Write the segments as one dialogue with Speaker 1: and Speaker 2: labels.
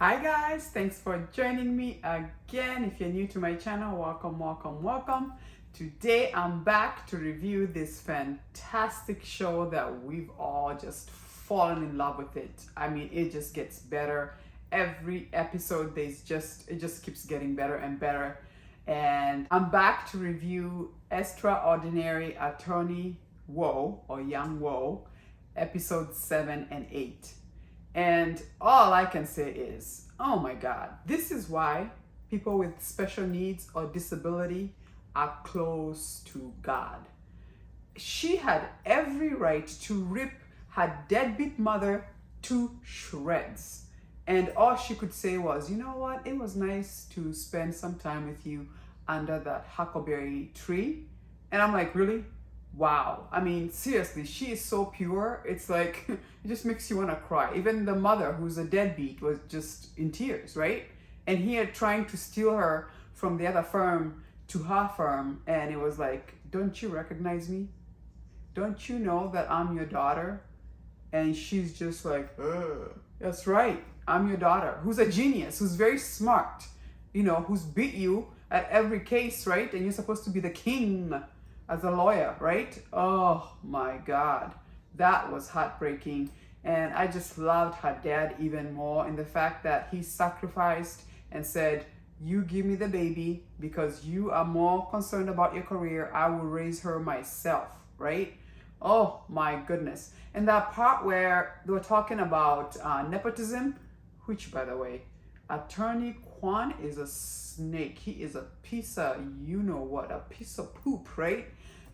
Speaker 1: Hi guys, thanks for joining me again. If you're new to my channel, welcome. Today I'm back to review this fantastic show that we've all just fallen in love with it. I mean, it just gets better. Every episode it just keeps getting better and better. And I'm back to review Extraordinary Attorney Woe or Young Woe, episode 7 and 8. And all I can say is, oh my God, this is why people with special needs or disability are close to God. She had every right to rip her deadbeat mother to shreds. And all she could say was, you know what, it was nice to spend some time with you under that huckleberry tree. And I'm like, really? Wow. I mean, seriously, she is so pure. It's like, it just makes you want to cry. Even the mother, who's a deadbeat, was just in tears, right? And he had trying to steal her from the other firm to her firm. And it was like, don't you recognize me? Don't you know that I'm your daughter? And she's just like, that's right. I'm your daughter, who's a genius, who's very smart, who's beat you at every case, right? And you're supposed to be the king as a lawyer, right? Oh my God, that was heartbreaking. And I just loved her dad even more in the fact that he sacrificed and said, you give me the baby because you are more concerned about your career. I will raise her myself, right? Oh my goodness. And that part where they were talking about nepotism, which by the way, Attorney Kwan is a snake. He is a piece of, a piece of poop, right?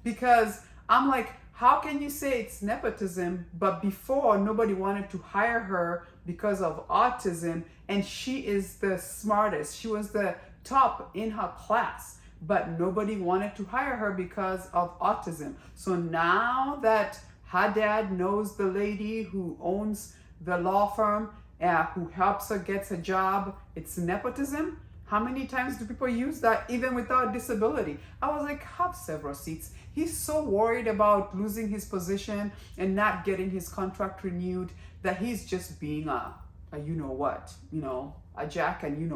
Speaker 1: Because I'm like, how can you say it's nepotism, but before nobody wanted to hire her because of autism, and she is the smartest. She was the top in her class, but nobody wanted to hire her because of autism. So now that her dad knows the lady who owns the law firm, who helps her get a job, it's nepotism. How many times do people use that even without disability? I was like, have several seats. He's so worried about losing his position and not getting his contract renewed that he's just being a jack and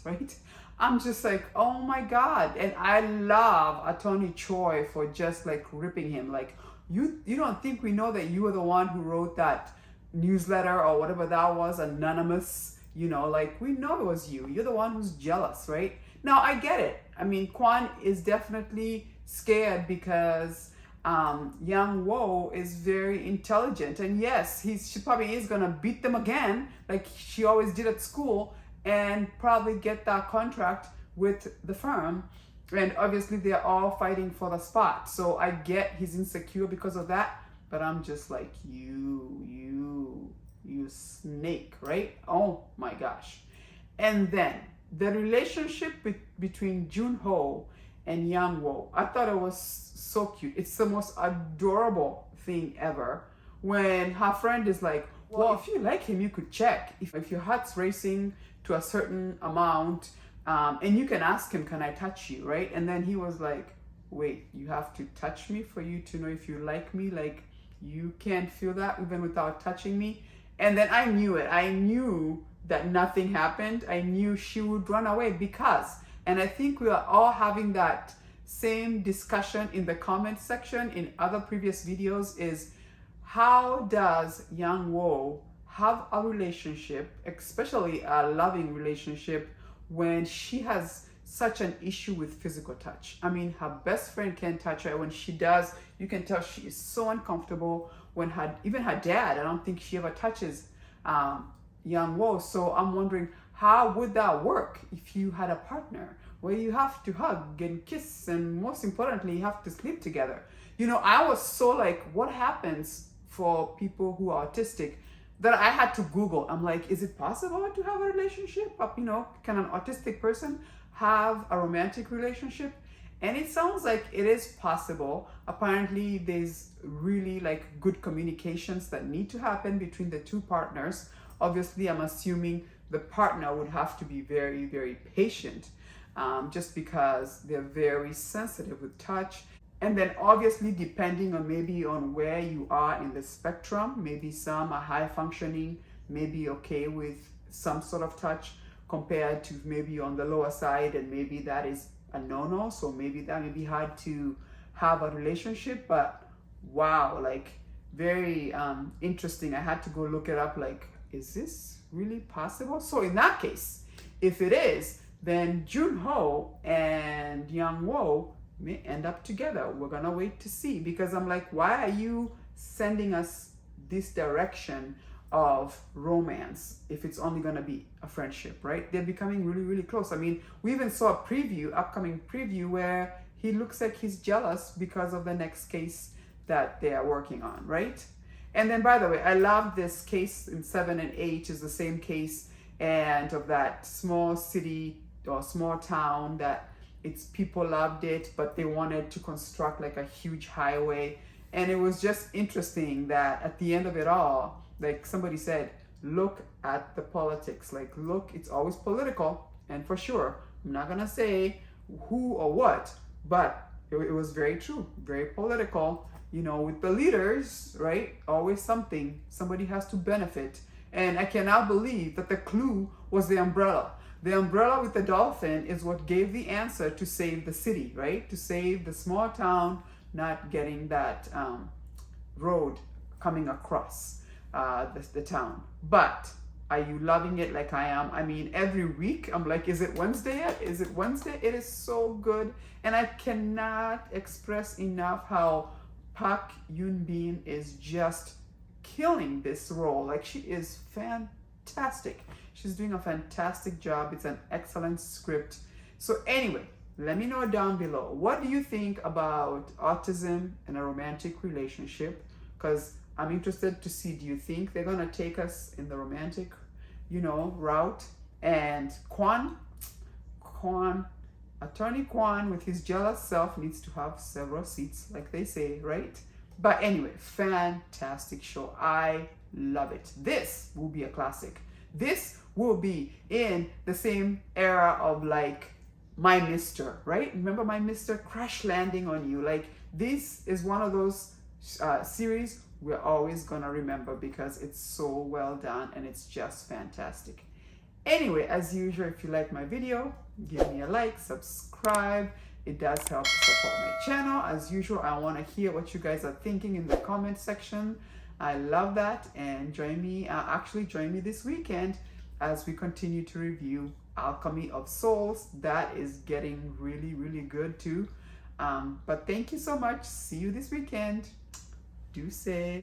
Speaker 1: right? I'm just like, oh my God. And I love Attorney Choi for just like ripping him. Like, you don't think we know that you were the one who wrote that newsletter or whatever that was, anonymous? We know it was you. You're the one who's jealous, right? Now, I get it. I mean, Kwan is definitely scared because Young Wo is very intelligent. And yes, she probably is going to beat them again, like she always did at school, and probably get that contract with the firm. And obviously, they're all fighting for the spot. So I get he's insecure because of that. But I'm just like, you snake, right? Oh my gosh. And then the relationship between Junho and Yang Wo, I thought it was so cute. It's the most adorable thing ever when her friend is like, well, if you like him, you could check. If your heart's racing to a certain amount, and you can ask him, can I touch you, right? And then he was like, wait, you have to touch me for you to know if you like me? Like, you can't feel that even without touching me? And then I knew it. I knew that nothing happened. I knew she would run away because, and I think we are all having that same discussion in the comment section in other previous videos, is how does Yang Wo have a relationship, especially a loving relationship, when she has such an issue with physical touch? I mean, her best friend can't touch her. When she does, you can tell she is so uncomfortable. When even her dad, I don't think she ever touches Young Wo. So I'm wondering, how would that work if you had a partner where you have to hug and kiss, and most importantly, you have to sleep together? I was so like, what happens for people who are autistic, that I had to Google. I'm like, is it possible to have a relationship? Can an autistic person have a romantic relationship? And it sounds like it is possible. Apparently, there's really like good communications that need to happen between the two partners. Obviously, I'm assuming the partner would have to be very, very patient, just because they're very sensitive with touch. And then obviously, depending on maybe on where you are in the spectrum, maybe some are high functioning, maybe okay with some sort of touch compared to maybe on the lower side, and maybe that is a no-no. So maybe that may be hard to have a relationship. But wow, like very interesting. I had to go look it up, like, is this really possible? So in that case, if it is, then Junho and Young Wo may end up together. We're gonna wait to see, because I'm like, why are you sending us this direction of romance if it's only gonna be a friendship, right? They're becoming really, really close. I mean, we even saw a preview, upcoming preview, where he looks like he's jealous because of the next case that they are working on, right? And then, by the way, I love this case in 7 and 8 is the same case, and of that small city or small town that its people loved it, but they wanted to construct like a huge highway. And it was just interesting that at the end of it all, like somebody said, look at the politics. Like, look, it's always political. And for sure, I'm not gonna say who or what, but it was very true, very political. You know, with the leaders, right? Always somebody has to benefit. And I cannot believe that the clue was the umbrella. The umbrella with the dolphin is what gave the answer to save the city, right? To save the small town not getting that road coming across the town. But are you loving it like I am? I mean, every week I'm like, is it Wednesday yet? Is it Wednesday? It is so good. And I cannot express enough how Park Yoon-bin is just killing this role. Like, she is fantastic. She's doing a fantastic job. It's an excellent script. So anyway, let me know down below, what do you think about autism and a romantic relationship? Because I'm interested to see, do you think they're gonna take us in the romantic, route? And Attorney Kwan with his jealous self needs to have several seats, like they say, right? But anyway, fantastic show. I love it. This will be a classic. This will be in the same era of like My Mister, right? Remember My Mister? Crash Landing on You. Like, this is one of those series we're always gonna remember because it's so well done and it's just fantastic. Anyway, as usual, if you like my video, give me a like, subscribe. It does help support my channel. As usual, I want to hear what you guys are thinking in the comment section. I love that. And join me this weekend as we continue to review Alchemy of Souls. That is getting really, really good too. But thank you so much. See you this weekend. Do say.